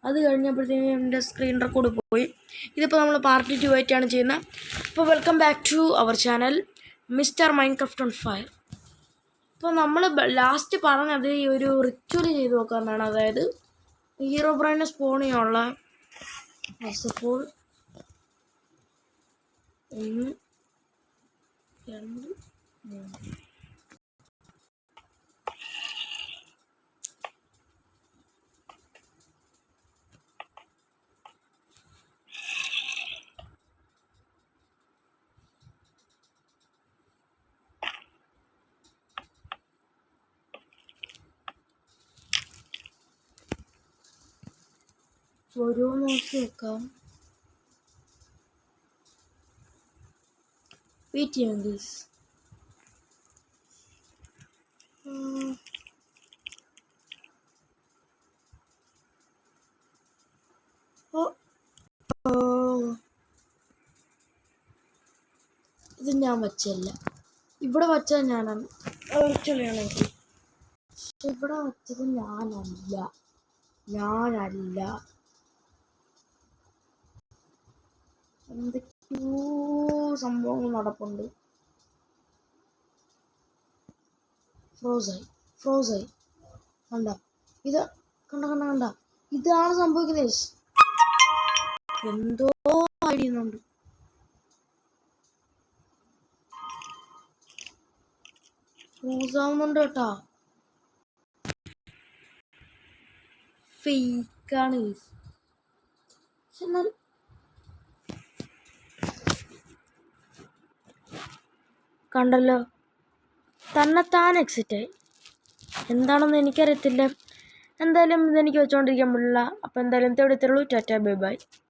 അത് കഴിഞ്ഞപ്പോഴത്തേക്കും എൻ്റെ സ്ക്രീൻ റെക്കോർഡ് പോയി. ഇതിപ്പോൾ നമ്മൾ പാർട്ട് 2 ആയിട്ടാണ് ചെയ്യുന്നത്. അപ്പോൾ welcome back to our channel mister Minecraft on fire. ഇപ്പോൾ നമ്മൾ ലാസ്റ്റ് പറഞ്ഞത് ഈ ഒരു റിച്വൽ ചെയ്ത് നോക്കാമെന്നാണ്. അതായത് ഹീറോ ബ്രെയിനെ സ്പോൺ ചെയ്യാനുള്ള ഫസ്റ്റ് ഓഫ് ഓൾ 1 2 3 ഓരോ നോക്കി വെക്കാം. വെയിറ്റ് ചെയ്യാം ഗൈസ്. ഇത് ഞാൻ വച്ചല്ല, ഇവിടെ വച്ചത് ഞാനാണ്. വിളിച്ചോളിയാണെങ്കിൽ ഇവിടെ വച്ചത് ഞാനല്ല. എന്തൊക്കെയോ സംഭവങ്ങൾ നടപ്പുണ്ട്. ഫ്രോസായി കണ്ട, ഇത് കണ്ട ഇതാണ് സംഭവിക്കുന്നത്. എന്തോ ആയിടുന്നുണ്ട്. ഫ്രോസാവുന്നുണ്ട് കേട്ടാ. ഫേക്കാണ്. എന്നാൽ കണ്ടല്ലോ, തന്നെത്താൻ എക്സിറ്റായി. എന്താണെന്ന് എനിക്കറിയത്തില്ല. എന്തായാലും ഇതെനിക്ക് വെച്ചുകൊണ്ടിരിക്കാൻ പറ്റില്ല. അപ്പോൾ എന്തായാലും ഇവിടെ എത്തുള്ളൂ. ടാറ്റാ ബൈ ബൈ.